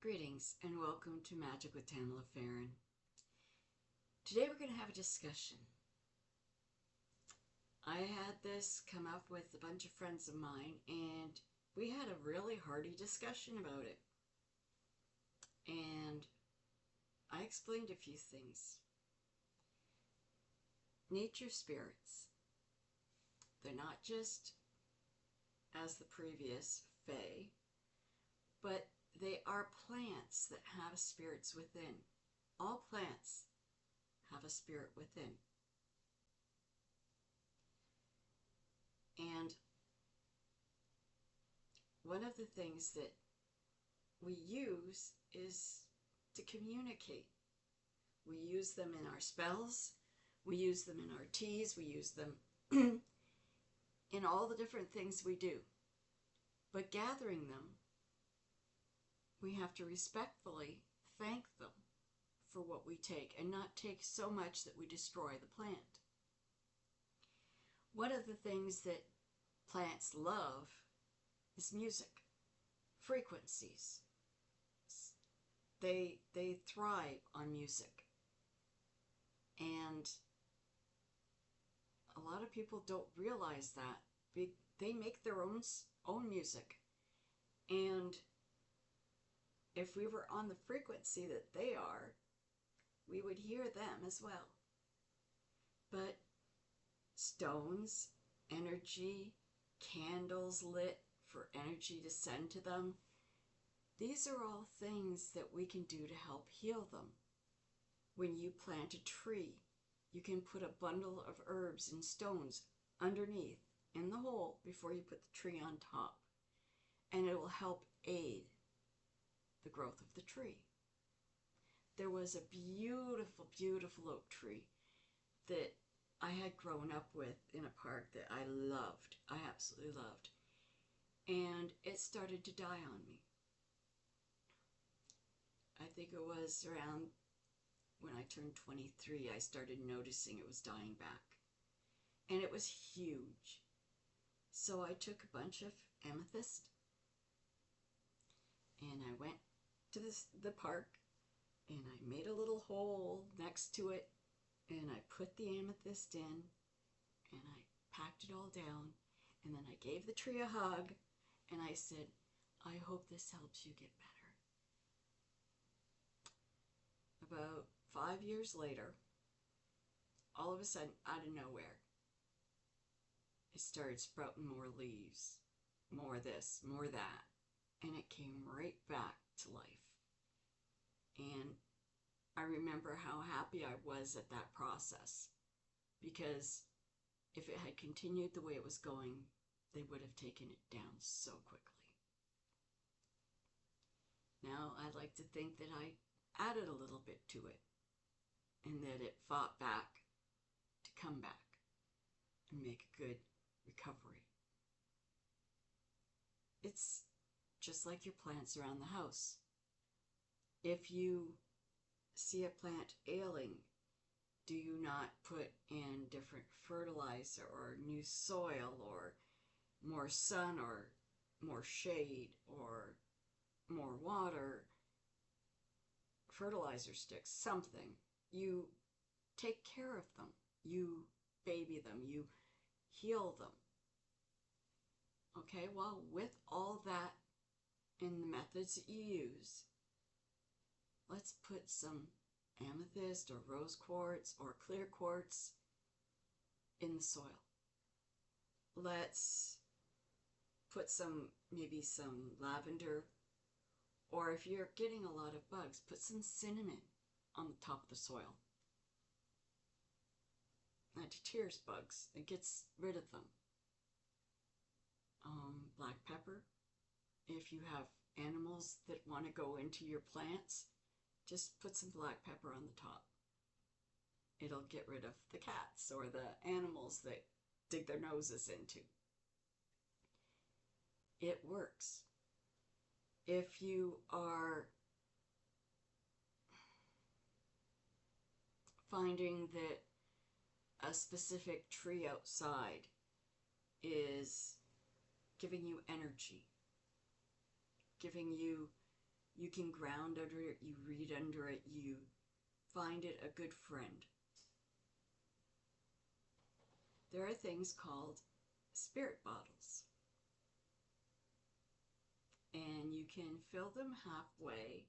Greetings and welcome to Magic with Tamala Farron. Today we're going to have a discussion. I had this come up with a bunch of friends of mine and we had a really hearty discussion about it. And I explained a few things. Nature spirits. They're not just as the previous fae, but they are plants that have spirits within. All plants have a spirit within. And one of the things that we use is to communicate. We use them in our spells, we use them in our teas, we use them in all the different things we do. But gathering them, we have to respectfully thank them for what we take and not take so much that we destroy the plant. One of the things that plants love is music, frequencies. They thrive on music. And a lot of people don't realize that. They make their own music. And if we were on the frequency that they are, we would hear them as well. But stones, energy, candles lit for energy to send to them, these are all things that we can do to help heal them. When you plant a tree, you can put a bundle of herbs and stones underneath in the hole before you put the tree on top, and it will help aid the growth of the tree. There was a beautiful, beautiful oak tree that I had grown up with in a park that I loved. I absolutely loved. And it started to die on me. I think it was around when I turned 23, I started noticing it was dying back. And it was huge. So I took a bunch of amethyst and I went to the park and I made a little hole next to it and I put the amethyst in and I packed it all down, and then I gave the tree a hug and I said, I hope this helps you get better. About 5 years later, all of a sudden, out of nowhere, it started sprouting more leaves, more this, more that, and it came right back to life. And I remember how happy I was at that process, because if it had continued the way it was going, they would have taken it down so quickly. Now, I like to think that I added a little bit to it, and that it fought back to come back and make a good recovery. It's just like your plants around the house. If you see a plant ailing, do you not put in different fertilizer or new soil or more sun or more shade or more water, fertilizer sticks, something? You take care of them. You baby them. You heal them. Okay, well, with all that in the methods that you use, let's put some amethyst or rose quartz or clear quartz in the soil. Let's put maybe some lavender, or if you're getting a lot of bugs, put some cinnamon on the top of the soil. That deters bugs. It gets rid of them. Black pepper. If you have animals that want to go into your plants, just put some black pepper on the top. It'll get rid of the cats or the animals that dig their noses into. It works. If you are finding that a specific tree outside is giving you energy, giving you You can ground under it, you read under it, you find it a good friend. There are things called spirit bottles. And you can fill them halfway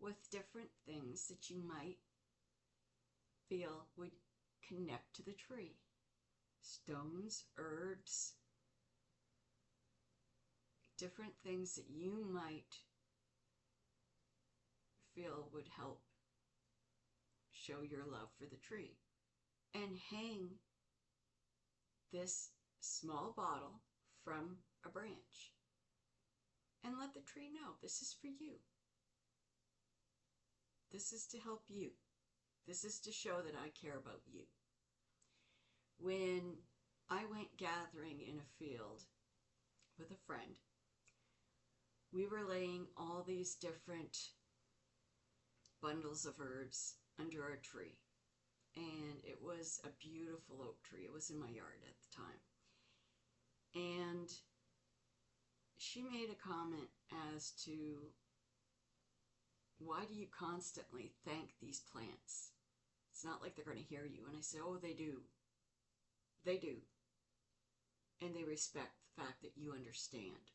with different things that you might feel would connect to the tree. Stones, herbs, different things that you might feel would help show your love for the tree. And hang this small bottle from a branch and let the tree know this is for you. This is to help you. This is to show that I care about you. When I went gathering in a field with a friend, we were laying all these different bundles of herbs under our tree. And it was a beautiful oak tree. It was in my yard at the time. And she made a comment as to, why do you constantly thank these plants? It's not like they're going to hear you. And I said, oh, they do. They do. And they respect the fact that you understand.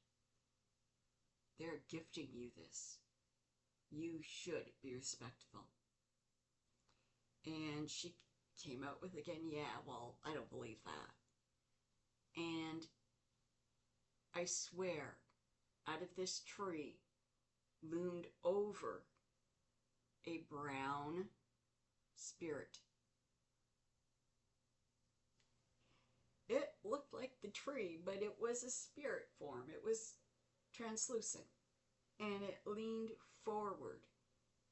They're gifting you this. You should be respectful. And she came out with again, yeah, well, I don't believe that. And I swear, out of this tree loomed over a brown spirit. It looked like the tree, but it was a spirit form. It was translucent. And it leaned forward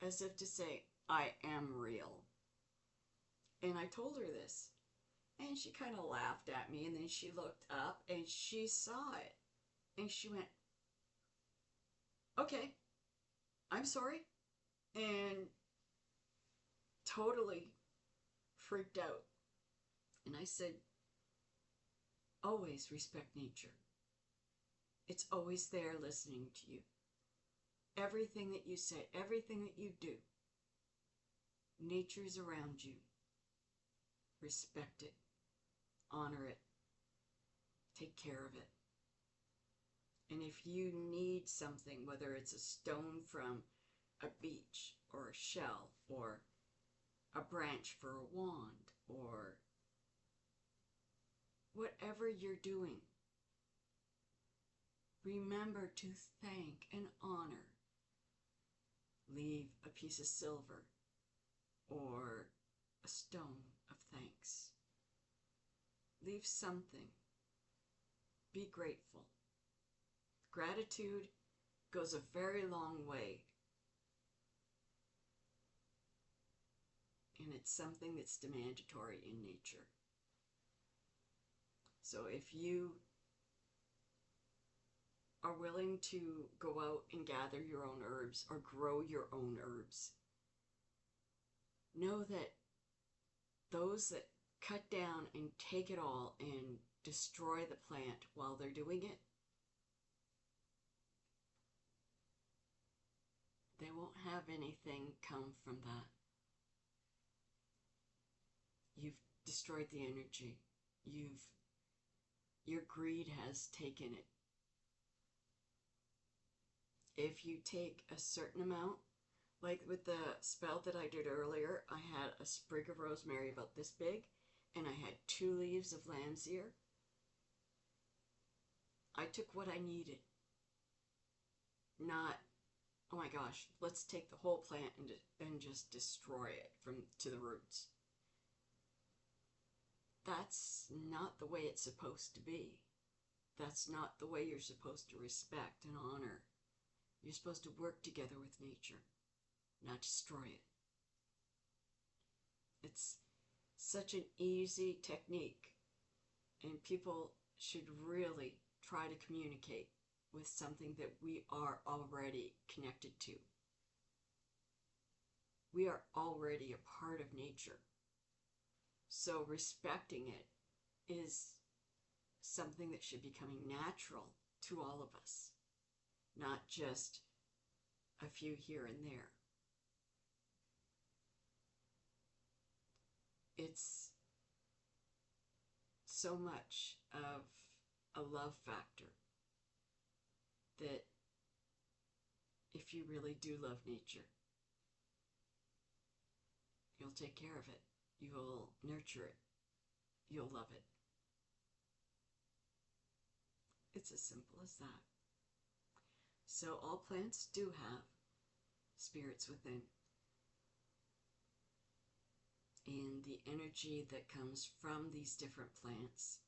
as if to say, I am real. And I told her this. And she kind of laughed at me, and then she looked up and she saw it. And she went, okay, I'm sorry. And totally freaked out. And I said, always respect nature. It's always there listening to you. Everything that you say, everything that you do, nature's around you. Respect it. Honor it. Take care of it. And if you need something, whether it's a stone from a beach or a shell or a branch for a wand or whatever you're doing, remember to thank and honor. Leave a piece of silver or a stone of thanks. Leave something. Be grateful. Gratitude goes a very long way. And it's something that's mandatory in nature. So if you are willing to go out and gather your own herbs or grow your own herbs, know that those that cut down and take it all and destroy the plant while they're doing it, they won't have anything come from that. You've destroyed the energy. Your greed has taken it. If you take a certain amount, like with the spell that I did earlier, I had a sprig of rosemary about this big, and I had 2 leaves of lamb's ear. I took what I needed. Not, oh my gosh, let's take the whole plant and just destroy it to the roots. That's not the way it's supposed to be. That's not the way you're supposed to respect and honor. You're supposed to work together with nature, not destroy it. It's such an easy technique, and people should really try to communicate with something that we are already connected to. We are already a part of nature. So respecting it is something that should be coming natural to all of us, not just a few here and there. It's so much of a love factor that if you really do love nature, you'll take care of it. You'll nurture it. You'll love it. It's as simple as that. So all plants do have spirits within. And the energy that comes from these different plants,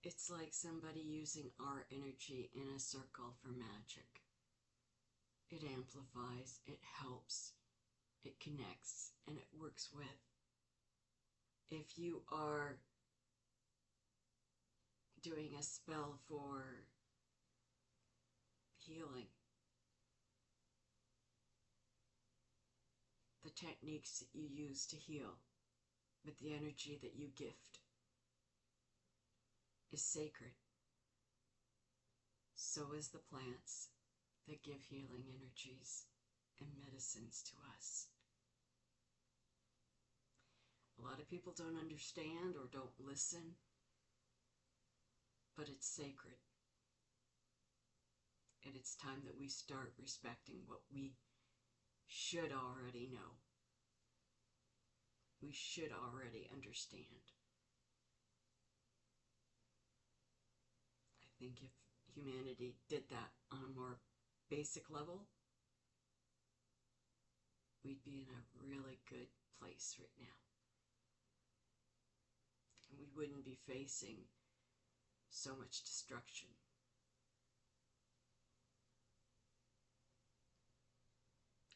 it's like somebody using our energy in a circle for magic. It amplifies, it helps, it connects, and it works with. If you are doing a spell for healing, the techniques that you use to heal with the energy that you gift is sacred. So is the plants that give healing energies and medicines to us. A lot of people don't understand or don't listen, but it's sacred. And it's time that we start respecting what we should already know. We should already understand. I think if humanity did that on a more basic level, we'd be in a really good place right now. And we wouldn't be facing so much destruction.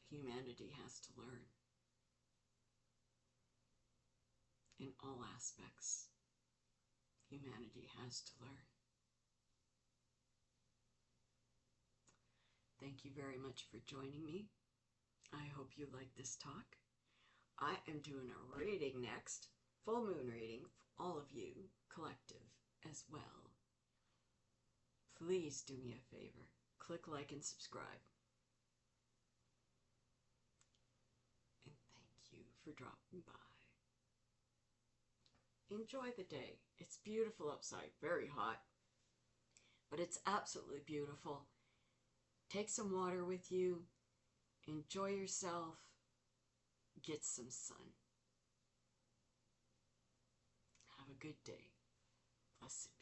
Humanity has to learn in all aspects. Humanity has to learn. Thank you very much for joining me. I hope you like this talk. I am doing a reading next, full moon reading for all of you, collective as well. Please do me a favor. Click like and subscribe. And thank you for dropping by. Enjoy the day. It's beautiful outside, very hot, but it's absolutely beautiful. Take some water with you. Enjoy yourself. Get some sun. Have a good day. Blessed be.